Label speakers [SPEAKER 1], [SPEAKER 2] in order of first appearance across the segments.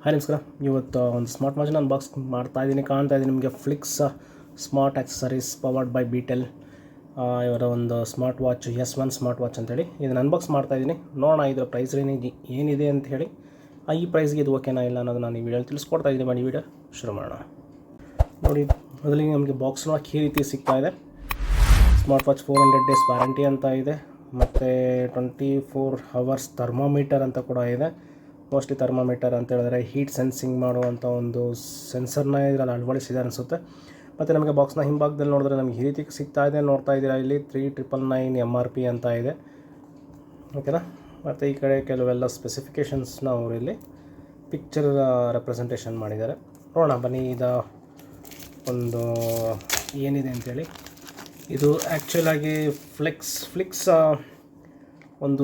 [SPEAKER 1] Hi ನಮಸ್ಕಾರ. ಇವತ್ತು ಒಂದು ಸ್ಮಾರ್ಟ್ ವಾಚ್ನ ಅನ್ಬಾಕ್ಸ್ ಮಾಡ್ತಾಯಿದ್ದೀನಿ. ಕಾಣ್ತಾ ಇದ್ದೀನಿ ನಿಮಗೆ Flix smart accessories powered by Beetel ಇವರ ಒಂದು smart watch S1 smart watch ಅಂತೇಳಿ ಇದನ್ನು ಅನ್ಬಾಕ್ಸ್ ಮಾಡ್ತಾಯಿದ್ದೀನಿ. ನೋಡೋಣ ಇದರ ಪ್ರೈಸ್ ರೇಂಜ್ ಏನಿದೆ ಅಂತ ಹೇಳಿ, ಈ ಪ್ರೈಸ್ಗೆ ಇದು ಓಕೆನಾ ಇಲ್ಲ ಅನ್ನೋದು ನಾನು ಈ ವಿಡಿಯೋಲಿ ತಿಳಿಸ್ಕೊಡ್ತಾ ಇದ್ದೀನಿ. ಬನ್ನಿ ವಿಡಿಯೋ ಶುರು ಮಾಡೋಣ. ನೋಡಿ, ಮೊದಲಿಗೆ ನಮಗೆ ಬಾಕ್ಸ್ ನೋಡೋಕ್ಕೆ ಈ ರೀತಿ ಸಿಗ್ತಾ ಇದೆ. ಸ್ಮಾರ್ಟ್ ವಾಚ್ 400 ಡೇಸ್ ವ್ಯಾರಂಟಿ ಅಂತ ಇದೆ, ಮತ್ತು 24 hours ಥರ್ಮೋಮೀಟರ್ ಅಂತ ಕೂಡ ಇದೆ. ಮೋಸ್ಟ್ಲಿ ಥರ್ಮೋಮೀಟರ್ ಅಂತ ಹೇಳಿದ್ರೆ ಹೀಟ್ ಸೆನ್ಸಿಂಗ್ ಮಾಡುವಂಥ ಒಂದು ಸೆನ್ಸರ್ನ ಇದರಲ್ಲಿ ಅಳವಡಿಸಿದೆ ಅನಿಸುತ್ತೆ. ಮತ್ತು ನಮಗೆ ಬಾಕ್ಸ್ನ ಹಿಂಭಾಗದಲ್ಲಿ ನೋಡಿದ್ರೆ ನಮಗೆ ಈ ರೀತಿ ಸಿಗ್ತಾ ಇದೆ. ನೋಡ್ತಾ ಇದ್ದೀರಾ, ಇಲ್ಲಿ 3999 MRP ಅಂತ ಇದೆ, ಓಕೆನಾ. ಮತ್ತು ಈ ಕಡೆ ಕೆಲವೆಲ್ಲ ಸ್ಪೆಸಿಫಿಕೇಷನ್ಸ್ನ ಅವರು ಇಲ್ಲಿ ಪಿಕ್ಚರ್ ರೆಪ್ರೆಸೆಂಟೇಷನ್ ಮಾಡಿದ್ದಾರೆ. ನೋಡೋಣ ಬನ್ನಿ ಇದು ಒಂದು ಏನಿದೆ ಅಂಥೇಳಿ. ಇದು ಆ್ಯಕ್ಚುಲಾಗಿ ಫ್ಲಿಕ್ಸ್ ಒಂದು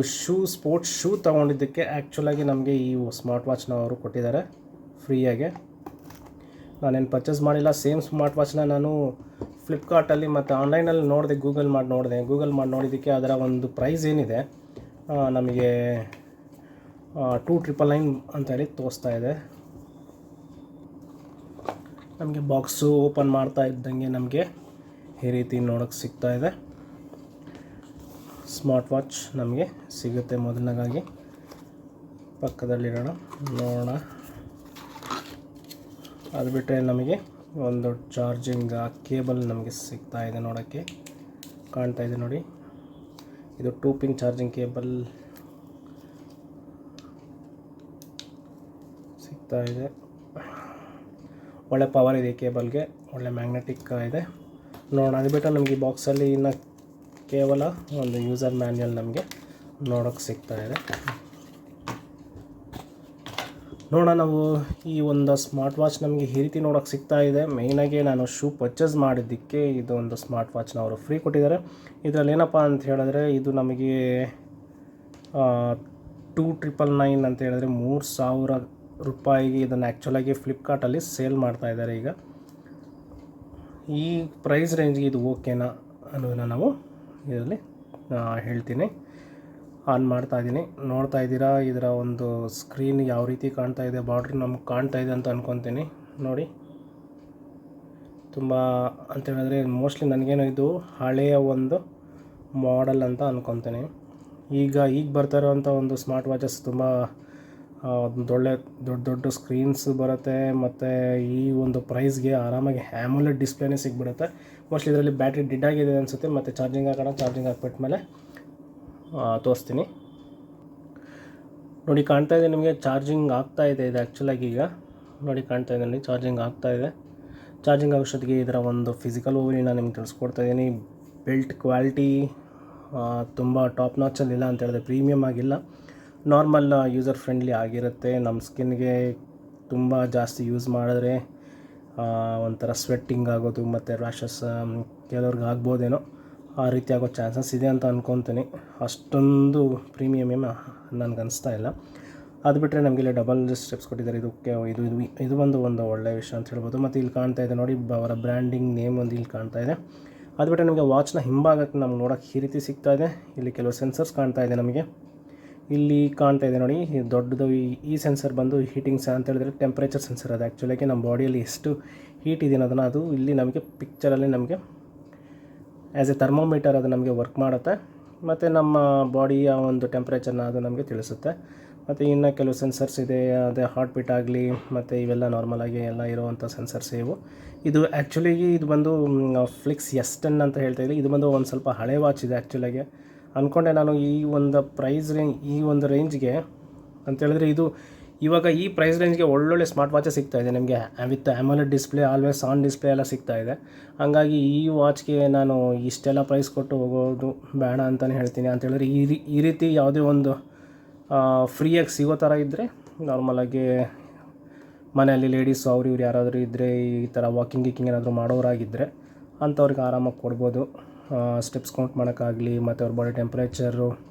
[SPEAKER 1] ಸ್ಪೋರ್ಟ್ಸ್ ಶೂ ತೊಗೊಂಡಿದ್ದಕ್ಕೆ ಆ್ಯಕ್ಚುಲಾಗಿ ನಮಗೆ ಈ ಸ್ಮಾರ್ಟ್ ವಾಚ್ನ ಅವರು ಕೊಟ್ಟಿದ್ದಾರೆ ಫ್ರೀಯಾಗೆ. ನಾನೇನು ಪರ್ಚೇಸ್ ಮಾಡಿಲ್ಲ. ಸೇಮ್ ಸ್ಮಾರ್ಟ್ ವಾಚ್ನ ನಾನು ಫ್ಲಿಪ್ಕಾರ್ಟಲ್ಲಿ ಮತ್ತು ಆನ್ಲೈನಲ್ಲಿ ನೋಡಿದೆ, ಗೂಗಲ್ ಮಾಡಿ ನೋಡಿದ್ದಕ್ಕೆ ಅದರ ಒಂದು ಪ್ರೈಸ್ ಏನಿದೆ ನಮಗೆ 2999 ಅಂತೇಳಿ ತೋರಿಸ್ತಾ ಇದೆ. ನಮಗೆ ಬಾಕ್ಸು ಓಪನ್ ಮಾಡ್ತಾ ಇದ್ದಂಗೆ ನಮಗೆ ಈ ರೀತಿ ನೋಡೋಕ್ಕೆ ಸಿಗ್ತಾ ಇದೆ. ಸ್ಮಾರ್ಟ್ ವಾಚ್ ನಮಗೆ ಸಿಗುತ್ತೆ. ಮೊದಲನೇದಾಗಿ ಪಕ್ಕದಲ್ಲಿರೋಣ, ನೋಡೋಣ. ಅದು ಬಿಟ್ಟರೆ ನಮಗೆ ಒಂದು ಚಾರ್ಜಿಂಗ್ ಕೇಬಲ್ ನಮಗೆ ಸಿಗ್ತಾ ಇದೆ, ನೋಡೋಕ್ಕೆ ಕಾಣ್ತಾ ಇದೆ ನೋಡಿ. ಇದು 2 pin ಚಾರ್ಜಿಂಗ್ ಕೇಬಲ್ ಸಿಗ್ತಾ ಇದೆ. ಒಳ್ಳೆ ಪವರ್ ಇದೆ ಕೇಬಲ್ಗೆ, ಒಳ್ಳೆ ಮ್ಯಾಗ್ನೆಟಿಕ್ ಇದೆ. ನೋಡೋಣ. ಅದು ಬಿಟ್ಟರೆ ನಮಗೆ ಈ ಬಾಕ್ಸಲ್ಲಿ ಇನ್ನು ಕೇವಲ ಒಂದು ಯೂಸರ್ ಮ್ಯಾನ್ಯಲ್ ನಮಗೆ ನೋಡೋಕ್ಕೆ ಸಿಗ್ತಾ ಇದೆ. ನೋಡೋಣ, ನಾವು ಈ ಒಂದು ಸ್ಮಾರ್ಟ್ ವಾಚ್ ನಮಗೆ ಈ ರೀತಿ ನೋಡೋಕ್ಕೆ ಸಿಗ್ತಾ ಇದೆ. ಮೇಯ್ನಾಗಿ ನಾನು ಶೂ ಪರ್ಚೇಸ್ ಮಾಡಿದ್ದಕ್ಕೆ ಇದು ಒಂದು ಸ್ಮಾರ್ಟ್ ವಾಚ್ನ ಅವರು ಫ್ರೀ ಕೊಟ್ಟಿದ್ದಾರೆ. ಇದರಲ್ಲಿ ಏನಪ್ಪ ಅಂತ ಹೇಳಿದ್ರೆ, ಇದು ನಮಗೆ 2999 ಅಂತ ಹೇಳಿದ್ರೆ 3000 ರೂಪಾಯಿಗೆ ಇದನ್ನು ಆ್ಯಕ್ಚುಲಾಗಿ ಫ್ಲಿಪ್ಕಾರ್ಟಲ್ಲಿ ಸೇಲ್ ಮಾಡ್ತಾ ಇದ್ದಾರೆ ಈಗ. ಈ ಪ್ರೈಸ್ ರೇಂಜ್ಗೆ ಇದು ಓಕೆನಾ ಅನ್ನೋದನ್ನು ನಾವು ಇದರಲ್ಲಿ ಹೇಳ್ತೀನಿ. ಆನ್ ಮಾಡ್ತಾ ಇದ್ದೀನಿ. ನೋಡ್ತಾ ಇದ್ದೀರಾ, ಇದರ ಒಂದು ಸ್ಕ್ರೀನ್ ಯಾವ ರೀತಿ ಕಾಣ್ತಾ ಇದೆ, ಬಾರ್ಡ್ರ್ ನಮ್ಗೆ ಕಾಣ್ತಾ ಇದೆ ಅಂತ ಅಂದ್ಕೊತೀನಿ. ನೋಡಿ, ತುಂಬ ಅಂತ ಹೇಳಿದ್ರೆ ಮೋಸ್ಟ್ಲಿ ನನಗೇನೋ ಇದು ಹಳೆಯ ಒಂದು ಮಾಡೆಲ್ ಅಂತ ಅಂದ್ಕೊತೀನಿ. ಈಗ ಬರ್ತಾ ಇರೋವಂಥ ಒಂದು ಸ್ಮಾರ್ಟ್ ವಾಚಸ್ ತುಂಬ ಒಳ್ಳೆ ದೊಡ್ಡ ಸ್ಕ್ರೀನ್ಸ್ ಬರುತ್ತೆ, ಮತ್ತು ಈ ಒಂದು ಪ್ರೈಸ್ಗೆ ಆರಾಮಾಗಿ AMOLED ಡಿಸ್ಪ್ಲೇನೇ ಸಿಗ್ಬಿಡುತ್ತೆ. ಮೋಸ್ಟ್ಲಿ ಇದರಲ್ಲಿ ಬ್ಯಾಟ್ರಿ ಡೆಡ್ ಆಗಿದೆ ಅನಿಸುತ್ತೆ. ಮತ್ತು ಚಾರ್ಜಿಂಗ್ ಹಾಕ್ಬಿಟ್ಮೇಲೆ ತೋರಿಸ್ತೀನಿ. ನೋಡಿ, ಕಾಣ್ತಾ ಇದೆ ನಿಮಗೆ ಚಾರ್ಜಿಂಗ್ ಆಗ್ತಾ ಇದೆ. ಇದು ಆ್ಯಕ್ಚುಲಾಗಿ ಈಗ ನೋಡಿ ಕಾಣ್ತಾ ಇದೆ ನೋಡಿ, ಚಾರ್ಜಿಂಗ್ ಆಗ್ತಾ ಇದೆ. ಚಾರ್ಜಿಂಗ್ ಆಗೋಷ್ಟೊತ್ತಿಗೆ ಇದರ ಒಂದು ಫಿಸಿಕಲ್ ಓವರ್ವ್ಯೂ ನಾನು ನಿಮ್ಗೆ ತಿಳಿಸ್ಕೊಡ್ತಾ ಇದ್ದೀನಿ. ಬಿಲ್ಟ್ ಕ್ವಾಲಿಟಿ ತುಂಬ ಟಾಪ್ ನಾಚಲ್ಲಿಲ್ಲ ಅಂತ ಹೇಳಿದ್ರೆ, ಪ್ರೀಮಿಯಮ್ ಆಗಿಲ್ಲ, ನಾರ್ಮಲ್ ಯೂಸರ್ ಫ್ರೆಂಡ್ಲಿ ಆಗಿರುತ್ತೆ. ನಮ್ಮ ಸ್ಕಿನ್ಗೆ ತುಂಬ ಜಾಸ್ತಿ ಯೂಸ್ ಮಾಡಿದ್ರೆ ಒಂಥರ ಸ್ವೆಟ್ಟಿಂಗ್ ಆಗೋದು ಮತ್ತು ರ್ಯಾಷಸ್ ಕೆಲವ್ರಿಗೆ ಆಗ್ಬೋದೇನೋ, ಆ ರೀತಿ ಆಗೋ ಚಾನ್ಸಸ್ ಇದೆ ಅಂತ ಅಂದ್ಕೊತೀನಿ. ಅಷ್ಟೊಂದು ಪ್ರೀಮಿಯಮ್ ನನಗೆ ಅನಿಸ್ತಾ ಇಲ್ಲ. ಅದು ಬಿಟ್ಟರೆ ನಮಗೆ ಇಲ್ಲಿ ಡಬಲ್ ಸ್ಟೆಪ್ಸ್ ಕೊಟ್ಟಿದ್ದಾರೆ. ಇದು ಒಂದು ಒಳ್ಳೆಯ ವಿಷಯ ಅಂತ ಹೇಳ್ಬೋದು. ಮತ್ತು ಇಲ್ಲಿ ಕಾಣ್ತಾ ಇದೆ ನೋಡಿ, ಅವರ ಬ್ರ್ಯಾಂಡಿಂಗ್ ನೇಮ್ ಒಂದು ಇಲ್ಲಿ ಕಾಣ್ತಾ ಇದೆ. ಅದು ಬಿಟ್ಟರೆ ನಮಗೆ ವಾಚ್ನ ಹಿಂಭಾಗಕ್ಕೆ ನಮ್ಗೆ ನೋಡೋಕ್ಕೆ ಈ ರೀತಿ ಸಿಗ್ತಾ ಇದೆ. ಇಲ್ಲಿ ಕೆಲವು ಸೆನ್ಸರ್ಸ್ ಕಾಣ್ತಾ ಇದೆ ನಮಗೆ. ಇಲ್ಲಿ ಕಾಣ್ತಾ ಇದೆ ನೋಡಿ, ದೊಡ್ಡದು ಈ ಸೆನ್ಸರ್ ಬಂದು ಹೀಟಿಂಗ್ ಅಂತ ಹೇಳಿದ್ರೆ ಟೆಂಪ್ರೇಚರ್ ಸೆನ್ಸರ್. ಅದು ಆ್ಯಕ್ಚುಲಾಗಿ ನಮ್ಮ ಬಾಡಿಯಲ್ಲಿ ಎಷ್ಟು ಹೀಟ್ ಇದೆ ಅನ್ನೋದನ್ನು ಅದು ಇಲ್ಲಿ ನಮಗೆ ಪಿಕ್ಚರಲ್ಲಿ ನಮಗೆ ಆ್ಯಸ್ ಎ ಥರ್ಮೋಮೀಟರ್ ಅದು ನಮಗೆ ವರ್ಕ್ ಮಾಡುತ್ತೆ. ಮತ್ತು ನಮ್ಮ ಬಾಡಿಯ ಒಂದು ಟೆಂಪ್ರೇಚರ್ನ ಅದು ನಮಗೆ ತಿಳಿಸುತ್ತೆ. ಮತ್ತು ಇನ್ನು ಕೆಲವು ಸೆನ್ಸರ್ಸ್ ಇದೆ, ಅದೇ ಹಾರ್ಟ್ ಬೀಟ್ ಆಗಲಿ ಮತ್ತು ಇವೆಲ್ಲ ನಾರ್ಮಲಾಗಿ ಎಲ್ಲ ಇರುವಂಥ ಸೆನ್ಸರ್ಸ್ ಇವು. ಇದು ಆ್ಯಕ್ಚುಲಾಗಿ ಇದು ಬಂದು ಫ್ಲಿಕ್ಸ್ S10 ಅಂತ ಹೇಳ್ತಾ ಇದ್ದೀನಿ. ಇದು ಬಂದು ಒಂದು ಸ್ವಲ್ಪ ಹಳೆ ವಾಚ್ ಇದೆ ಆ್ಯಕ್ಚುಲಾಗಿ ಅಂದ್ಕೊಂಡೆ ನಾನು. ಈ ಒಂದು ಪ್ರೈಸ್ ಈ ಒಂದು ರೇಂಜ್ಗೆ ಅಂತೇಳಿದ್ರೆ, ಇದು ಇವಾಗ ಈ ಪ್ರೈಸ್ ರೇಂಜ್ಗೆ ಒಳ್ಳೊಳ್ಳೆ ಸ್ಮಾರ್ಟ್ ವಾಚೇ ಸಿಗ್ತಾ ಇದೆ ನಿಮಗೆ. With AMOLED display, always on display ಎಲ್ಲ ಸಿಗ್ತಾ ಇದೆ. ಹಂಗಾಗಿ ಈ ವಾಚ್ಗೆ ನಾನು ಇಷ್ಟೆಲ್ಲ ಪ್ರೈಸ್ ಕೊಟ್ಟು ಹೋಗೋದು ಬೇಡ ಅಂತಲೇ ಹೇಳ್ತೀನಿ. ಅಂತೇಳಿದ್ರೆ ಈ ರೀತಿ ಯಾವುದೇ ಒಂದು ಫ್ರೀಯಾಗಿ ಸಿಗೋ ಥರ ಇದ್ದರೆ, ನಾರ್ಮಲಾಗಿ ಮನೆಯಲ್ಲಿ ಲೇಡೀಸು ಇವ್ರು ಯಾರಾದರೂ ಇದ್ದರೆ, ಈ ಥರ ವಾಕಿಂಗ್ ಏನಾದರೂ ಮಾಡೋರಾಗಿದ್ದರೆ ಅಂಥವ್ರಿಗೆ ಆರಾಮಾಗಿ ಕೊಡ್ಬೋದು. ಸ್ಟೆಪ್ಸ್ ಕೌಂಟ್ ಮಾಡೋಕ್ಕಾಗಲಿ ಮತ್ತು ಅವ್ರ ಬಾಡಿ ಟೆಂಪ್ರೇಚರು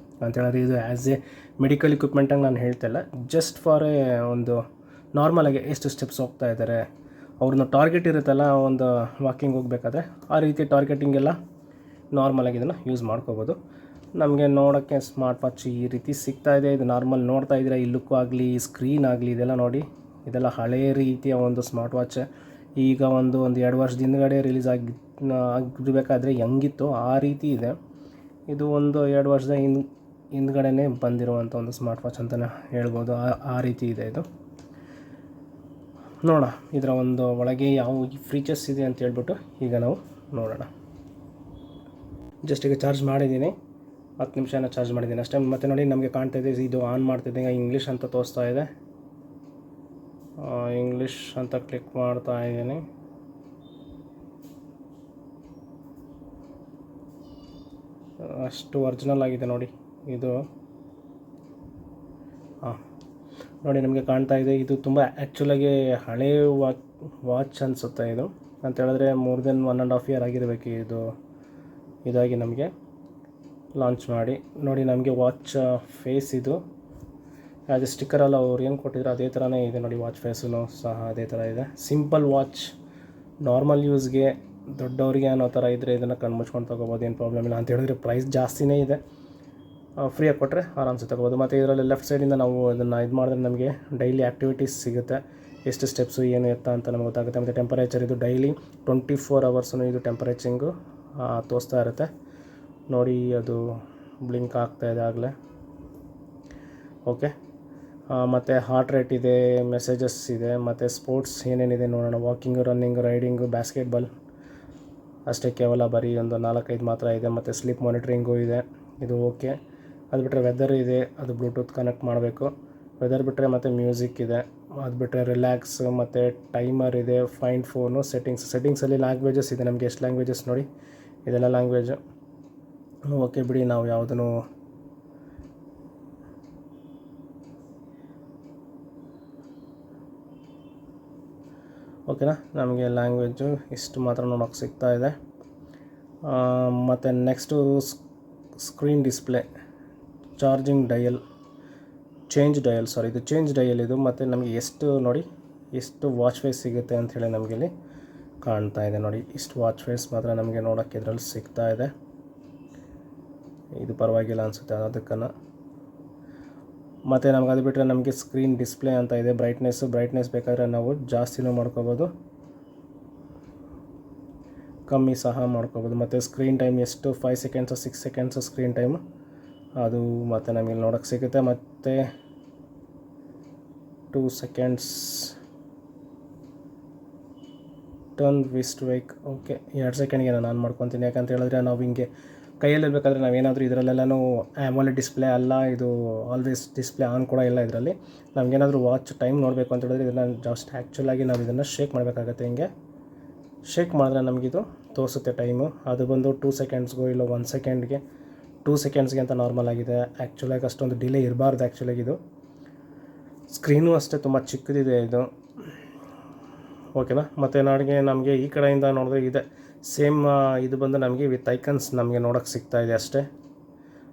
[SPEAKER 1] ಅಂತೇಳಿದ್ರೆ, ಇದು ಆ್ಯಸ್ ಎ ಮೆಡಿಕಲ್ ಇಕ್ವಿಪ್ಮೆಂಟಾಗಿ ನಾನು ಹೇಳ್ತಾಯಿಲ್ಲ, ಜಸ್ಟ್ ಫಾರ್ ಒಂದು ನಾರ್ಮಲಾಗಿ ಎಷ್ಟು ಸ್ಟೆಪ್ಸ್ ಹೋಗ್ತಾ ಇದ್ದಾರೆ, ಅವ್ರನ್ನ ಟಾರ್ಗೆಟ್ ಇರುತ್ತಲ್ಲ ಒಂದು ವಾಕಿಂಗ್ ಹೋಗಬೇಕಾದ್ರೆ, ಆ ರೀತಿ ಟಾರ್ಗೆಟಿಂಗೆಲ್ಲ ನಾರ್ಮಲಾಗಿ ಇದನ್ನು ಯೂಸ್ ಮಾಡ್ಕೋಬೋದು. ನಮಗೆ ನೋಡೋಕ್ಕೆ ಸ್ಮಾರ್ಟ್ ವಾಚ್ ಈ ರೀತಿ ಸಿಗ್ತಾ ಇದೆ. ಇದು ನಾರ್ಮಲ್ ನೋಡ್ತಾ ಇದ್ದೀರಾ, ಈ ಲುಕ್ ಆಗಲಿ, ಸ್ಕ್ರೀನ್ ಆಗಲಿ, ಇದೆಲ್ಲ ನೋಡಿ ಇದೆಲ್ಲ ಹಳೆಯ ರೀತಿಯ ಒಂದು ಸ್ಮಾರ್ಟ್ ವಾಚ್. ಈಗ ಒಂದು 2 ವರ್ಷದ ಹಿಂದ್ಗಡೆ ರಿಲೀಸ್ ಆಗಿರಬೇಕಾದ್ರೆ ಹೆಂಗಿತ್ತು ಆ ರೀತಿ ಇದೆ. ಇದು ಒಂದು 2 ವರ್ಷದ ಹಿಂದ್ಗಡೆನೇ ಬಂದಿರುವಂಥ ಒಂದು ಸ್ಮಾರ್ಟ್ ವಾಚ್ ಅಂತಲೇ ಹೇಳ್ಬೋದು. ಆ ರೀತಿ ಇದೆ ಇದು. ನೋಡೋಣ ಇದರ ಒಂದು ಒಳಗೆ ಯಾವ ಫೀಚರ್ಸ್ ಇದೆ ಅಂತ ಹೇಳ್ಬಿಟ್ಟು ಈಗ ನಾವು ನೋಡೋಣ. ಜಸ್ಟ್ ಈಗ ಚಾರ್ಜ್ ಮಾಡಿದ್ದೀನಿ, 10 ನಿಮಿಷನ ಚಾರ್ಜ್ ಮಾಡಿದ್ದೀನಿ ಅಷ್ಟೇ. ಮತ್ತು ನೋಡಿ ನಮಗೆ ಕಾಣ್ತಾ ಇದೆ ಇದು ಆನ್ ಮಾಡ್ತಿದ್ದಂಗೆ ಇಂಗ್ಲೀಷ್ ಅಂತ ತೋರಿಸ್ತಾ ಇದೆ. ಇಂಗ್ಲೀಷ್ ಅಂತ ಕ್ಲಿಕ್ ಮಾಡ್ತಾ ಇದ್ದೀನಿ. ಅಷ್ಟು ಒರಿಜಿನಲ್ ಆಗಿದೆ ನೋಡಿ ಇದು. ನೋಡಿ ನಮಗೆ ಕಾಣ್ತಾ ಇದೆ ಇದು ತುಂಬ ಆ್ಯಕ್ಚುಲಾಗಿ ಹಳೇ ವಾಚ್ ಅನಿಸುತ್ತೆ ಇದು. ಅಂತ ಹೇಳಿದ್ರೆ ಮೋರ್ ದೆನ್ 1.5 ಇಯರ್ ಆಗಿರಬೇಕು ಇದಾಗಿ ನಮಗೆ ಲಾಂಚ್ ಮಾಡಿ. ನೋಡಿ ನಮಗೆ ವಾಚ್ ಫೇಸ್ ಇದು ಅದು ಸ್ಟಿಕ್ಕರಲ್ಲ ಅವ್ರು ಏನು ಕೊಟ್ಟಿದ್ರು ಅದೇ ಥರನೇ ಇದೆ ನೋಡಿ. ವಾಚ್ ಫೇಸೂ ಸಹ ಅದೇ ಥರ ಇದೆ. ಸಿಂಪಲ್ ವಾಚ್, ನಾರ್ಮಲ್ ಯೂಸ್ಗೆ ದೊಡ್ಡವರಿಗೆ ಅನ್ನೋ ಥರ ಇದ್ದರೆ ಇದನ್ನು ಕಣ್ಮುಚ್ಕೊಂಡು ತೊಗೋಬೋದು, ಏನು ಪ್ರಾಬ್ಲಮ್ ಇಲ್ಲ. ಅಂತ ಹೇಳಿದ್ರೆ ಪ್ರೈಸ್ ಜಾಸ್ತಿನೇ ಇದೆ, ಫ್ರೀಯಾಗಿ ಕೊಟ್ಟರೆ ಆರಾಮ್ಸೆ ತೊಗೋಬೋದು. ಮತ್ತು ಇದರಲ್ಲಿ ಲೆಫ್ಟ್ ಸೈಡಿಂದ ನಾವು ಇದನ್ನು ಇದು ಮಾಡಿದ್ರೆ ನಮಗೆ ಡೈಲಿ ಆ್ಯಕ್ಟಿವಿಟೀಸ್ ಸಿಗುತ್ತೆ, ಎಷ್ಟು ಸ್ಟೆಪ್ಸು ಏನು ಎತ್ತ ಅಂತ ನಮಗೆ ಗೊತ್ತಾಗುತ್ತೆ. ಮತ್ತು ಟೆಂಪರೇಚರ್ ಇದು ಡೈಲಿ 24 ಅವರ್ಸೂ ಇದು ಟೆಂಪರೇಚರಿಂಗು ತೋರಿಸ್ತಾ ಇರುತ್ತೆ ನೋಡಿ. ಅದು ಬ್ಲಿಂಕ್ ಆಗ್ತಾಯಿದೆ ಆಗಲೇ. ಓಕೆ, ಮತ್ತು ಹಾರ್ಟ್ ರೇಟ್ ಇದೆ, ಮೆಸೇಜಸ್ ಇದೆ, ಮತ್ತು ಸ್ಪೋರ್ಟ್ಸ್ ಏನೇನಿದೆ ನೋಡೋಣ. ವಾಕಿಂಗು, ರನ್ನಿಂಗು, ರೈಡಿಂಗು, ಬಾಸ್ಕೆಟ್ಬಾಲ್ ಅಷ್ಟೇ, ಕೇವಲ ಬರೀ ಒಂದು 4-5 ಮಾತ್ರ ಇದೆ. ಮತ್ತು ಸ್ಲೀಪ್ ಮಾನಿಟ್ರಿಂಗು ಇದೆ, ಇದು ಓಕೆ. ಅದು ಬಿಟ್ಟರೆ ವೆದರ್ ಇದೆ, ಅದು ಬ್ಲೂಟೂತ್ ಕನೆಕ್ಟ್ ಮಾಡಬೇಕು. ವೆದರ್ ಬಿಟ್ಟರೆ ಮತ್ತು ಮ್ಯೂಸಿಕ್ ಇದೆ. ಅದು ಬಿಟ್ಟರೆ ರಿಲ್ಯಾಕ್ಸ್ ಮತ್ತು ಟೈಮರ್ ಇದೆ, ಫೈಂಡ್ ಫೋನು, ಸೆಟ್ಟಿಂಗ್ಸಲ್ಲಿ ಲ್ಯಾಂಗ್ವೇಜಸ್ ಇದೆ. ನಮಗೆ ಎಷ್ಟು ಲ್ಯಾಂಗ್ವೇಜಸ್ ನೋಡಿ, ಇದೆಲ್ಲ ಲ್ಯಾಂಗ್ವೇಜು. ಓಕೆ ಬಿಡಿ, ನಾವು ಯಾವುದನ್ನು ಓಕೆನಾ. ನಮಗೆ ಲ್ಯಾಂಗ್ವೇಜು ಇಷ್ಟು ಮಾತ್ರ ನೋಡೋಕ್ಕೆ ಸಿಗ್ತಾ ಇದೆ. ಮತ್ತು next screen display, charging dial, ಇದು ಚೇಂಜ್ ಡಯಲ್ ಇದು. ಮತ್ತು ನಮಗೆ ಎಷ್ಟು ನೋಡಿ, ಎಷ್ಟು ವಾಚ್ ಫೇಸ್ ಸಿಗುತ್ತೆ ಅಂಥೇಳಿ ನಮಗೆ ಇಲ್ಲಿ ಕಾಣ್ತಾ ಇದೆ ನೋಡಿ. ಇಷ್ಟು ವಾಚ್ ಫೇಸ್ ಮಾತ್ರ ನಮಗೆ ನೋಡೋಕ್ಕೆ ಇದರಲ್ಲಿ ಸಿಗ್ತಾ ಇದೆ. ಇದು ಪರವಾಗಿಲ್ಲ ಅನಿಸುತ್ತೆ ಅದಕ್ಕನ್ನು. ಮತ್ತು ನಮ್ಗೆ ಅದು ಬಿಟ್ಟರೆ ನಮಗೆ ಸ್ಕ್ರೀನ್ ಡಿಸ್ಪ್ಲೇ ಅಂತ ಇದೆ. ಬ್ರೈಟ್ನೆಸ್ ಬೇಕಾದರೆ ನಾವು ಜಾಸ್ತಿನೂ ಮಾಡ್ಕೋಬೋದು, ಕಮ್ಮಿ ಸಹ ಮಾಡ್ಕೋಬೋದು. ಮತ್ತು ಸ್ಕ್ರೀನ್ ಟೈಮ್ ಎಷ್ಟು 5 ಸೆಕೆಂಡ್ಸು 6 ಸೆಕೆಂಡ್ಸು ಸ್ಕ್ರೀನ್ ಟೈಮು ಅದು ಮತ್ತು ನಮಗೆ ನೋಡೋಕ್ಕೆ ಸಿಗುತ್ತೆ. ಮತ್ತು 2 ಸೆಕೆಂಡ್ಸ್ ಟರ್ನ್ ವಿಸ್ಟ್ ವೈಕ್. ಓಕೆ, 2 ಸೆಕೆಂಡ್ಗೆ ನಾನು ಆನ್ ಮಾಡ್ಕೊತೀನಿ. ಯಾಕಂತ ಹೇಳಿದ್ರೆ ನಾವು ಹಿಂಗೆ ಕೈಯಲ್ಲಿರಬೇಕಾದ್ರೆ ನಾವೇನಾದರೂ ಇದರಲ್ಲೆಲ್ಲನೂ ಆ್ಯಮೋಲೆಡ್ ಡಿಸ್ಪ್ಲೇ ಅಲ್ಲ, ಇದು ಆಲ್ವೇಸ್ ಡಿಸ್ಪ್ಲೇ ಆನ್ ಕೂಡ ಇಲ್ಲ ಇದರಲ್ಲಿ. ನಮಗೇನಾದರೂ ವಾಚ್ ಟೈಮ್ ನೋಡಬೇಕು ಅಂತ ಹೇಳಿದ್ರೆ ಇದನ್ನು ಜಸ್ಟ್ ಆ್ಯಕ್ಚುಲಾಗಿ ನಾವು ಇದನ್ನು ಶೇಕ್ ಮಾಡಬೇಕಾಗತ್ತೆ. ಹಿಂಗೆ ಶೇಕ್ ಮಾಡಿದ್ರೆ ನಮಗಿದು ತೋರಿಸುತ್ತೆ ಟೈಮು. ಅದು ಬಂದು 2 ಸೆಕೆಂಡ್ಸ್ಗೋ ಇಲ್ಲ 1 ಸೆಕೆಂಡ್ಗೆ, 2 ಸೆಕೆಂಡ್ಸ್ಗೆ ಅಂತ ನಾರ್ಮಲ್ ಆಗಿದೆ. ಆ್ಯಕ್ಚುಲಾಗಿ ಅಷ್ಟೊಂದು ಡಿಲೇ ಇರಬಾರ್ದು ಆ್ಯಕ್ಚುಲಾಗಿ ಇದು. ಸ್ಕ್ರೀನು ಅಷ್ಟೇ ತುಂಬ ಚಿಕ್ಕದಿದೆ ಇದು, ಓಕೆನಾ. ಮತ್ತು ನಮಗೆ ಈ ಕಡೆಯಿಂದ ನೋಡಿದ್ರೆ ಇದೆ ಸೇಮ್. ಇದು ಬಂದು ನಮಗೆ ವಿತ್ ಐಕನ್ಸ್ ನಮಗೆ ನೋಡೋಕ್ಕೆ ಸಿಗ್ತಾ ಇದೆ ಅಷ್ಟೇ.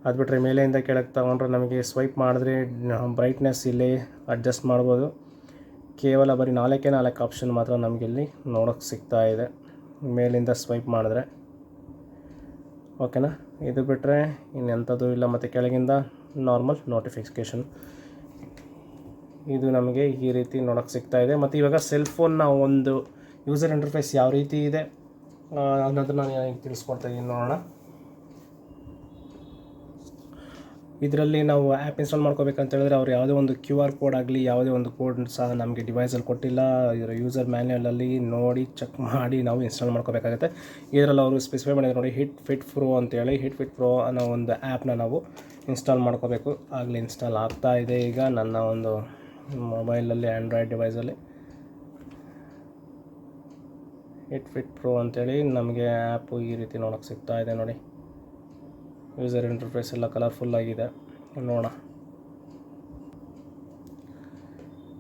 [SPEAKER 1] ಅದು ಬಿಟ್ಟರೆ ಮೇಲೆಯಿಂದ ಕೆಳಗೆ ತೊಗೊಂಡ್ರೆ ನಮಗೆ ಸ್ವೈಪ್ ಮಾಡಿದ್ರೆ ಬ್ರೈಟ್ನೆಸ್ ಇಲ್ಲಿ ಅಡ್ಜಸ್ಟ್ ಮಾಡ್ಬೋದು. ಕೇವಲ ಬರೀ 4 ಆಪ್ಷನ್ ಮಾತ್ರ ನಮಗಿಲ್ಲಿ ನೋಡೋಕ್ಕೆ ಸಿಗ್ತಾ ಇದೆ ಮೇಲಿಂದ ಸ್ವೈಪ್ ಮಾಡಿದ್ರೆ, ಓಕೆನಾ. ಇದು ಬಿಟ್ಟರೆ ಇನ್ನೆಂಥದ್ದು ಇಲ್ಲ. ಮತ್ತು ಕೆಳಗಿಂದ ನಾರ್ಮಲ್ ನೋಟಿಫಿಕೇಷನ್ ಇದು ನಮಗೆ ಈ ರೀತಿ ನೋಡೋಕ್ಕೆ ಸಿಗ್ತಾ ಇದೆ. ಮತ್ತು ಇವಾಗ ಸೆಲ್ಫೋನ್ನ ಒಂದು ಯೂಸರ್ ಇಂಟರ್ಫೇಸ್ ಯಾವ ರೀತಿ ಇದೆ ಅನ್ನೋದನ್ನ ನಾನು ತಿಳಿಸ್ಕೊಡ್ತಾ ಇದ್ದೀನಿ, ನೋಡೋಣ. ಇದರಲ್ಲಿ ನಾವು ಆ್ಯಪ್ ಇನ್ಸ್ಟಾಲ್ ಮಾಡ್ಕೋಬೇಕಂತ ಹೇಳಿದ್ರೆ ಅವ್ರು ಯಾವುದೇ ಒಂದು QR ಕೋಡ್ ಆಗಲಿ ಯಾವುದೇ ಒಂದು ಕೋಡ್ ಸಹ ನಮಗೆ ಡಿವೈಸಲ್ಲಿ ಕೊಟ್ಟಿಲ್ಲ. ಇದರ ಯೂಸರ್ ಮ್ಯಾನ್ಯಲಲ್ಲಿ ನೋಡಿ ಚೆಕ್ ಮಾಡಿ ನಾವು ಇನ್ಸ್ಟಾಲ್ ಮಾಡ್ಕೋಬೇಕಾಗುತ್ತೆ. ಇದರಲ್ಲಿ ಅವರು ಸ್ಪೆಸಿಫೈ ಮಾಡಿದ್ದಾರೆ ನೋಡಿ, ಫಿಟ್ ಪ್ರೋ ಅಂತೇಳಿ. ಫಿಟ್ ಪ್ರೋ ಅನ್ನೋ ಒಂದು ಆ್ಯಪ್ನ ನಾವು ಇನ್ಸ್ಟಾಲ್ ಮಾಡ್ಕೋಬೇಕು. ಆಗಲೇ ಇನ್ಸ್ಟಾಲ್ ಆಗ್ತಾ ಇದೆ ಈಗ ನನ್ನ ಒಂದು ಮೊಬೈಲಲ್ಲಿ, ಆ್ಯಂಡ್ರಾಯ್ಡ್ ಡಿವೈಸಲ್ಲಿ. ಫಿಟ್ ಪ್ರೋ ಅಂತೇಳಿ ನಮಗೆ ಆ್ಯಪು ಈ ರೀತಿ ನೋಡೋಕ್ಕೆ ಸಿಗ್ತಾ ಇದೆ ನೋಡಿ. ಯೂಸರ್ ಇಂಟರ್ಫೇಸ್ ಎಲ್ಲ ಕಲರ್ಫುಲ್ ಆಗಿದೆ, ನೋಡೋಣ.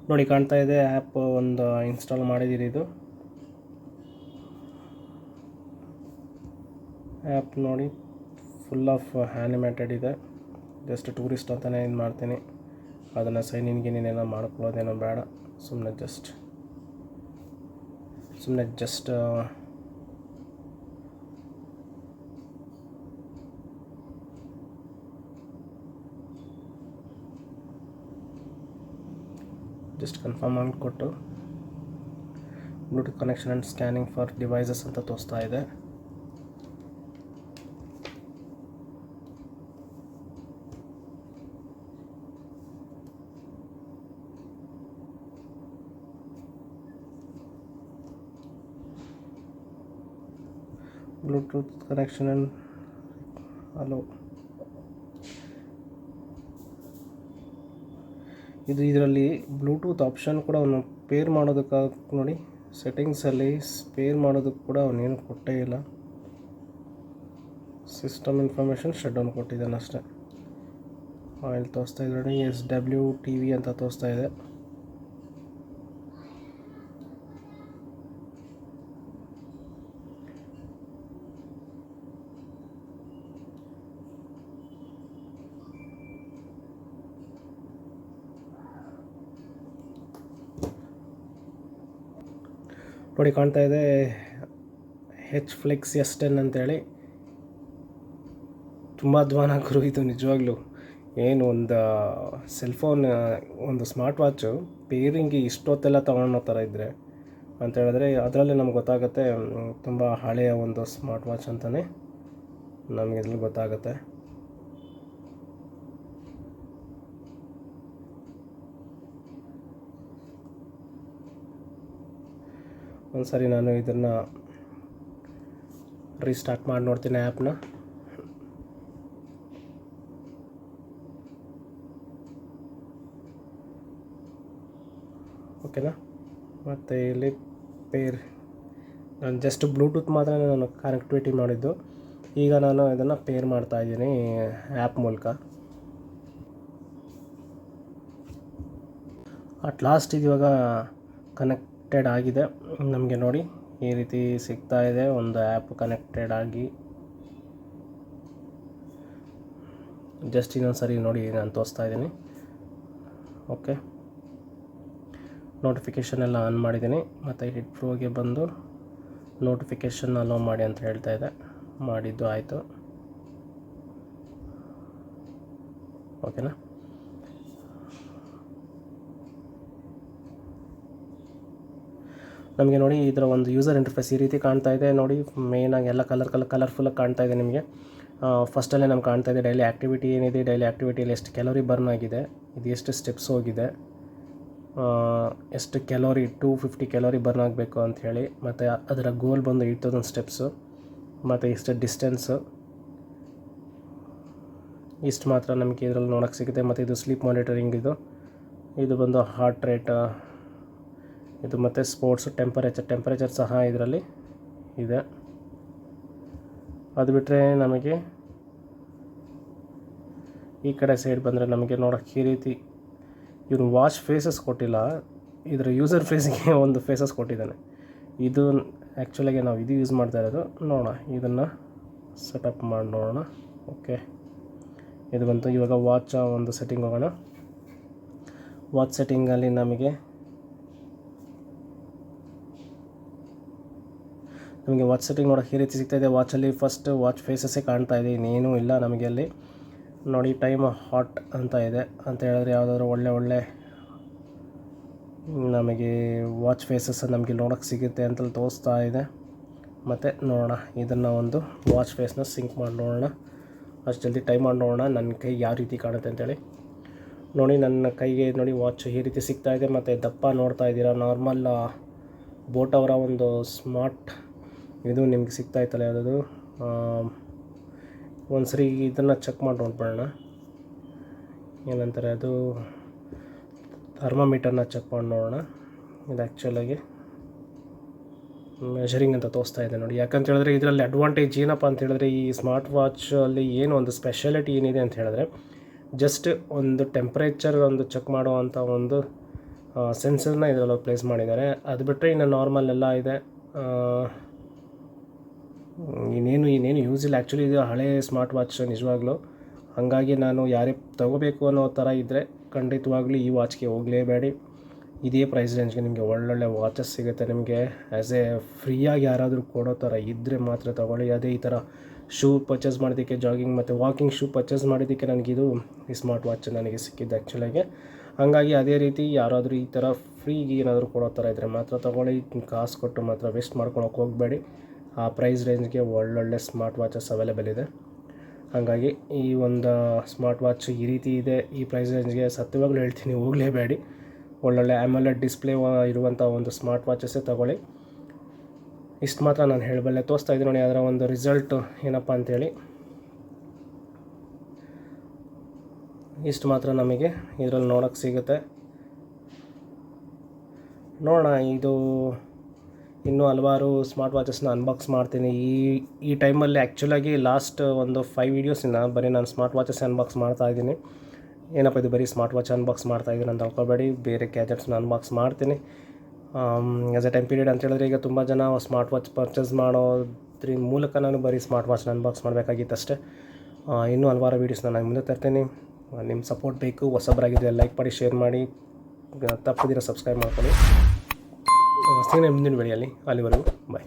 [SPEAKER 1] ನೋಡಿ ಕಾಣ್ತಾ ಇದೆ ಆ್ಯಪ್ ಒಂದು ಇನ್ಸ್ಟಾಲ್ ಮಾಡಿದ್ದೀರಿ. ಇದು ಆ್ಯಪ್ ನೋಡಿ ಫುಲ್ ಆಫ್ ಆ್ಯನಿಮೇಟೆಡ್ ಇದೆ. ಜಸ್ಟ್ ಟೂರಿಸ್ಟ್ ಅಂತಲೇ ಇದು ಮಾಡ್ತೀನಿ. ಅದನ್ನು ಸೈನ್ ಇನ್ಗೇನೇನೋ ಮಾಡ್ಕೊಳ್ಳೋದೇನೋ ಬೇಡ, ಸುಮ್ಮನೆ ಜಸ್ಟ್ ಜಸ್ಟ್ ಕನ್ಫರ್ಮ್ ಮಾಡಿಕೊಟ್ಟು Bluetooth connection and scanning for devices ಅಂತ ತೋರಿಸ್ತಾ ಇದೆ. ಬ್ಲೂಟೂತ್ ಕನೆಕ್ಷನ್ ಆ್ಯಂಡ್ ಹಲೋ, ಇದರಲ್ಲಿ ಬ್ಲೂಟೂತ್ ಆಪ್ಷನ್ ಕೂಡ ಅವನು ಪೇರ್ ಮಾಡೋದಕ್ಕೆ ನೋಡಿ, ಸೆಟ್ಟಿಂಗ್ಸಲ್ಲಿ ಪೇರ್ ಮಾಡೋದಕ್ಕೆ ಕೂಡ ಅವನೇನು ಕೊಟ್ಟೇ ಇಲ್ಲ. ಸಿಸ್ಟಮ್ ಇನ್ಫಾರ್ಮೇಷನ್ ಶಟ್ ಡೌನ್ ಕೊಟ್ಟಿದ್ದಾನೆ ಅಷ್ಟೇ. ಇಲ್ಲಿ ತೋರಿಸ್ತಾ ಇದ್ದಾರೆ SWTV ಅಂತ ತೋರಿಸ್ತಾ ಇದೆ. ನೋಡಿ ಕಾಣ್ತಾ ಇದೆ Flix S10 ಅಂತೇಳಿ. ತುಂಬ ಅಧ್ವಾನ ಗುರು ಇದು ನಿಜವಾಗ್ಲೂ. ಏನು ಒಂದು ಸೆಲ್ಫೋನ್, ಒಂದು ಸ್ಮಾರ್ಟ್ ವಾಚು ಪೇರಿಂಗ್ಗೆ ಇಷ್ಟೊತ್ತೆಲ್ಲ ತೊಗೊಳೋ ಥರ ಇದ್ದರೆ ಅಂತ ಹೇಳಿದ್ರೆ ಅದರಲ್ಲೇ ನಮ್ಗೆ ಗೊತ್ತಾಗುತ್ತೆ ತುಂಬ ಹಳೆಯ ಒಂದು ಸ್ಮಾರ್ಟ್ ವಾಚ್ ಅಂತಲೇ ನಮಗೆ ಇದ್ರಲ್ಲಿ ಗೊತ್ತಾಗುತ್ತೆ. ಒಂದು ಸರಿ ನಾನು ಇದನ್ನು ರೀಸ್ಟಾರ್ಟ್ ಮಾಡಿ ನೋಡ್ತೀನಿ ಆ್ಯಪ್ನ. ಓಕೆನಾ. ಮತ್ತು ಇಲ್ಲಿ ಪೇರ್, ನಾನು ಜಸ್ಟ್ ಬ್ಲೂಟೂತ್ ಮಾತ್ರ ನಾನು ಕನೆಕ್ಟಿವಿಟಿ ಮಾಡಿದ್ದು. ಈಗ ನಾನು ಇದನ್ನು ಪೇರ್ ಮಾಡ್ತಾಯಿದ್ದೀನಿ ಆ್ಯಪ್ ಮೂಲಕ. ಅಟ್ ಲಾಸ್ಟ್ ಇದು ಇವಾಗ ಕನೆಕ್ಟೆಡ್ ಆಗಿದೆ ನಮಗೆ. ನೋಡಿ ಈ ರೀತಿ ಸಿಗ್ತಾ ಇದೆ, ಒಂದು ಆ್ಯಪ್ ಕನೆಕ್ಟೆಡ್ ಆಗಿ. ಜಸ್ಟ್ ಇನ್ನೊಂದು ಸರಿ ನೋಡಿ ನಾನು ತೋರಿಸ್ತಾ ಇದ್ದೀನಿ. ಓಕೆ, ನೋಟಿಫಿಕೇಷನ್ ಎಲ್ಲ ಆನ್ ಮಾಡಿದ್ದೀನಿ. ಮತ್ತು ಹಿಟ್ ಪ್ರೋಗೆ ಬಂದು ನೋಟಿಫಿಕೇಷನ್ ಅಲೋ ಮಾಡಿ ಅಂತ ಹೇಳ್ತಾ ಇದೆ. ಮಾಡಿದ್ದು ಆಯಿತು. ಓಕೆನಾ. ನಮಗೆ ನೋಡಿ ಇದರ ಒಂದು ಯೂಸರ್ ಇಂಟರ್ಫೇಸ್ ಈ ರೀತಿ ಕಾಣ್ತಾ ಇದೆ. ನೋಡಿ ಮೇಯ್ನಾಗಿ ಎಲ್ಲ ಕಲರ್ಫುಲ್ಲಾಗಿ ಕಾಣ್ತಾ ಇದೆ ನಿಮಗೆ. ಫಸ್ಟಲ್ಲೇ ನಮ್ಗೆ ಕಾಣ್ತಾ ಇದೆ ಡೈಲಿ ಆ್ಯಕ್ಟಿವಿಟಿ ಏನಿದೆ, ಡೈಲಿ ಆ್ಯಕ್ಟಿವಿಟಿಯಲ್ಲಿ ಎಷ್ಟು ಕ್ಯಾಲೋರಿ ಬರ್ನ್ ಆಗಿದೆ, ಇದು ಎಷ್ಟು ಸ್ಟೆಪ್ಸ್ ಹೋಗಿದೆ, ಎಷ್ಟು ಕ್ಯಾಲೋರಿ 250 ಕ್ಯಾಲೋರಿ ಬರ್ನ್ ಆಗಬೇಕು ಅಂಥೇಳಿ, ಮತ್ತು ಅದರ ಗೋಲ್ ಬಂದು 8000 ಸ್ಟೆಪ್ಸು, ಮತ್ತು ಇಷ್ಟು ಡಿಸ್ಟೆನ್ಸು, ಇಷ್ಟು ಮಾತ್ರ ನಮಗೆ ಇದರಲ್ಲಿ ನೋಡೋಕ್ಕೆ ಸಿಗುತ್ತೆ. ಮತ್ತು ಇದು ಸ್ಲೀಪ್ ಮಾನಿಟರಿಂಗ್, ಇದು ಬಂದು ಹಾರ್ಟ್ ರೇಟ್, ಇದು ಮತ್ತು ಸ್ಪೋರ್ಟ್ಸು, ಟೆಂಪರೇಚರ್ ಸಹ ಇದರಲ್ಲಿ ಇದೆ. ಅದು ಬಿಟ್ಟರೆ ನಮಗೆ ಈ ಕಡೆ ಸೈಡ್ ಬಂದರೆ ನಮಗೆ ನೋಡೋಕ್ಕೆ ಈ ರೀತಿ ಇವನು ವಾಚ್ ಫೇಸಸ್ ಕೊಟ್ಟಿಲ್ಲ, ಇದರ ಯೂಸರ್ ಫೇಸಿಗೆ ಒಂದು ಫೇಸಸ್ ಕೊಟ್ಟಿದ್ದಾನೆ. ಇದು ಆ್ಯಕ್ಚುಲಾಗಿ ನಾವು ಇದು ಯೂಸ್ ಮಾಡ್ತಾ ಇರೋದು. ನೋಡೋಣ, ಇದನ್ನು ಸೆಟಪ್ ಮಾಡಿ ನೋಡೋಣ. ಓಕೆ, ಇದು ಬಂತು. ಇವಾಗ ವಾಚ್ ಒಂದು ಸೆಟ್ಟಿಂಗ್ ಹೋಗೋಣ. ವಾಚ್ ಸೆಟ್ಟಿಂಗಲ್ಲಿ ನಮಗೆ ವಾಚ್ ಸೆಟ್ಟಿಂಗ್ ನೋಡೋಕ್ಕೆ ಈ ರೀತಿ ಸಿಗ್ತಾಯಿದೆ. ವಾಚಲ್ಲಿ ಫಸ್ಟ್ ವಾಚ್ ಫೇಸಸ್ಸೇ ಕಾಣ್ತಾ ಇದೆ, ಇನ್ನೇನೂ ಇಲ್ಲ ನಮಗೆ ಅಲ್ಲಿ. ನೋಡಿ ಟೈಮ್ ಹಾಟ್ ಅಂತ ಇದೆ ಅಂತ ಹೇಳಿದ್ರೆ ಯಾವುದಾದ್ರೂ ಒಳ್ಳೆ ನಮಗೆ ವಾಚ್ ಫೇಸಸ್ ನಮಗೆ ನೋಡೋಕ್ಕೆ ಸಿಗುತ್ತೆ ಅಂತಲ್ಲಿ ತೋರಿಸ್ತಾ ಇದೆ. ಮತ್ತು ನೋಡೋಣ, ಇದನ್ನು ಒಂದು ವಾಚ್ ಫೇಸ್ನ ಸಿಂಕ್ ಮಾಡಿ ನೋಡೋಣ. ಅಷ್ಟು ಜಲ್ದಿ ಟೈಮ್ ಮಾಡಿ ನೋಡೋಣ ನನ್ನ ಕೈ ಯಾವ ರೀತಿ ಕಾಣುತ್ತೆ ಅಂತೇಳಿ. ನೋಡಿ ನನ್ನ ಕೈಗೆ ನೋಡಿ ವಾಚ್ ಈ ರೀತಿ ಸಿಗ್ತಾಯಿದೆ. ಮತ್ತು ದಪ್ಪ ನೋಡ್ತಾ ಇದ್ದೀರಾ, ನಾರ್ಮಲ್ ಬೋಟ್ ಅವರ ಒಂದು ಸ್ಮಾರ್ಟ್ ಇದು ನಿಮ್ಗೆ ಸಿಗ್ತಾಯಿತ್ತಲ್ಲ, ಯಾವುದದು ಒಂದು ಸರಿ ಇದನ್ನು ಚೆಕ್ ಮಾಡಿ ನೋಡ್ಬಿಡೋಣ. ಏನಂತಾರೆ ಅದು, ಥರ್ಮೋಮೀಟರ್ನ ಚೆಕ್ ಮಾಡಿ ನೋಡೋಣ. ಇದು ಆ್ಯಕ್ಚುಲಾಗಿ ಮೆಷರಿಂಗ್ ಅಂತ ತೋರಿಸ್ತಾ ಇದೆ ನೋಡಿ. ಯಾಕಂತ ಹೇಳಿದ್ರೆ ಇದರಲ್ಲಿ ಅಡ್ವಾಂಟೇಜ್ ಏನಪ್ಪ ಅಂತ ಹೇಳಿದ್ರೆ, ಈ ಸ್ಮಾರ್ಟ್ ವಾಚಲ್ಲಿ ಏನು ಒಂದು ಸ್ಪೆಷಾಲಿಟಿ ಏನಿದೆ ಅಂತ ಹೇಳಿದ್ರೆ, ಜಸ್ಟ್ ಒಂದು ಟೆಂಪ್ರೇಚರ್ ಒಂದು ಚೆಕ್ ಮಾಡುವಂಥ ಒಂದು ಸೆನ್ಸರ್ನ ಇದರಲ್ಲಿ ಪ್ಲೇಸ್ ಮಾಡಿದ್ದಾರೆ. ಅದು ಬಿಟ್ಟರೆ ಇನ್ನು ನಾರ್ಮಲ್ ಎಲ್ಲ ಇದೆ, ಇನ್ನೇನು ಯೂಸ್ ಇಲ್ಲ. ಆ್ಯಕ್ಚುಲಿ ಇದು ಹಳೆ ಸ್ಮಾರ್ಟ್ ವಾಚ್ ನಿಜವಾಗ್ಲೂ. ಹಾಗಾಗಿ ನಾನು ಯಾರೇ ತೊಗೋಬೇಕು ಅನ್ನೋ ಥರ ಇದ್ದರೆ ಖಂಡಿತವಾಗ್ಲೂ ಈ ವಾಚ್ಗೆ ಹೋಗಲೇಬೇಡಿ. ಇದೇ ಪ್ರೈಸ್ ರೇಂಜ್ಗೆ ನಿಮಗೆ ಒಳ್ಳೊಳ್ಳೆ ವಾಚಸ್ ಸಿಗುತ್ತೆ. ನಿಮಗೆ ಆ್ಯಸ್ ಎ ಫ್ರೀಯಾಗಿ ಯಾರಾದರೂ ಕೊಡೋ ಥರ ಇದ್ದರೆ ಮಾತ್ರ ತೊಗೊಳ್ಳಿ. ಅದೇ ಈ ಥರ ಶೂ ಪರ್ಚೇಸ್ ಮಾಡೋದಕ್ಕೆ, ಜಾಗಿಂಗ್ ಮತ್ತು ವಾಕಿಂಗ್ ಶೂ ಪರ್ಚೇಸ್ ಮಾಡೋದಕ್ಕೆ ನನಗಿದು ಈ ಸ್ಮಾರ್ಟ್ ವಾಚ್ ನನಗೆ ಸಿಕ್ಕಿದ್ದು ಆ್ಯಕ್ಚುಲಾಗಿ. ಹಾಗಾಗಿ ಅದೇ ರೀತಿ ಯಾರಾದರೂ ಈ ಥರ ಫ್ರೀಗೆ ಏನಾದರೂ ಕೊಡೋ ಥರ ಇದ್ದರೆ ಮಾತ್ರ ತೊಗೊಳ್ಳಿ. ಕಾಸು ಕೊಟ್ಟು ಮಾತ್ರ ವೇಸ್ಟ್ ಮಾಡ್ಕೊಳಕ್ಕೆ ಹೋಗಬೇಡಿ. ಆ ಪ್ರೈಸ್ ರೇಂಜ್ಗೆ ಒಳ್ಳೊಳ್ಳೆ ಸ್ಮಾರ್ಟ್ ವಾಚಸ್ ಅವೈಲೇಬಲ್ ಇದೆ. ಹಾಗಾಗಿ ಈ ಒಂದು ಸ್ಮಾರ್ಟ್ ವಾಚ್ ಈ ರೀತಿ ಇದೆ, ಈ ಪ್ರೈಸ್ ರೇಂಜ್ಗೆ ಸತ್ಯವಾಗ್ಲೂ ಹೇಳ್ತೀನಿ ಹೋಗಲೇಬೇಡಿ. ಒಳ್ಳೊಳ್ಳೆ AMOLED ಡಿಸ್ಪ್ಲೇ ಇರುವಂಥ ಒಂದು ಸ್ಮಾರ್ಟ್ ವಾಚಸ್ಸೇ ತೊಗೊಳ್ಳಿ. ಇಷ್ಟು ಮಾತ್ರ ನಾನು ಹೇಳಬಲ್ಲೆ. ತೋರಿಸ್ತಾ ಇದ್ದೀನಿ ನೋಡಿ ಅದರ ಒಂದು ರಿಸಲ್ಟು ಏನಪ್ಪ ಅಂಥೇಳಿ. ಇಷ್ಟು ಮಾತ್ರ ನಮಗೆ ಇದರಲ್ಲಿ ನೋಡೋಕ್ಕೆ ಸಿಗುತ್ತೆ. ನೋಡೋಣ, ಇದು ಇನ್ನೂ ಹಲವಾರು ಸ್ಮಾರ್ಟ್ ವಾಚಸ್ನ ಅನ್ಬಾಕ್ಸ್ ಮಾಡ್ತೀನಿ. ಈ ಟೈಮಲ್ಲಿ ಆ್ಯಕ್ಚುಲಾಗಿ ಲಾಸ್ಟ್ ಒಂದು 5 ವೀಡಿಯೋಸಿಂದ ಬರೀ ನಾನು ಸ್ಮಾರ್ಟ್ ವಾಚಸ್ ಅನ್ಬಾಕ್ಸ್ ಮಾಡ್ತಾಯಿದ್ದೀನಿ. ಏನಪ್ಪ ಇದು ಬರೀ ಸ್ಮಾರ್ಟ್ ವಾಚ್ ಅನ್ಬಾಕ್ಸ್ ಮಾಡ್ತಾಯಿದ್ದೀನಿ ಅಂತ ಅಂದ್ಕೋಬೇಡಿ, ಬೇರೆ ಗ್ಯಾಜೆಟ್ಸ್ನ ಅನ್ಬಾಕ್ಸ್ ಮಾಡ್ತೀನಿ. ಆ್ಯಸ್ ಎ ಟೈಮ್ ಪೀರಿಯಡ್ ಅಂತ ಹೇಳಿದ್ರೆ ಈಗ ತುಂಬ ಜನ ಸ್ಮಾರ್ಟ್ ವಾಚ್ ಪರ್ಚೇಸ್ ಮಾಡೋದ್ರ ಮೂಲಕ ನಾನು ಬರೀ ಸ್ಮಾರ್ಟ್ ವಾಚ್ನ ಅನ್ಬಾಕ್ಸ್ ಮಾಡಬೇಕಾಗಿತ್ತು ಅಷ್ಟೇ. ಇನ್ನೂ ಹಲವಾರು ವೀಡಿಯೋಸ್ನ ನಾನು ಮುಂದೆ ತರ್ತೀನಿ. ನಿಮ್ಮ ಸಪೋರ್ಟ್ ಬೇಕು. ಹೊಸಬರಾಗಿದ್ದರೆ ಲೈಕ್ ಮಾಡಿ, ಶೇರ್ ಮಾಡಿ, ತಪ್ಪದಿರೋ ಸಬ್ಸ್ಕ್ರೈಬ್ ಮಾಡ್ಕೊಳ್ಳಿ. ಸಿಗೋಣ ಮುಂದಿನ ವಿಡಿಯೋಲಿ. ಅಲ್ಲಿವರೆಗೂ ಬಾಯ್.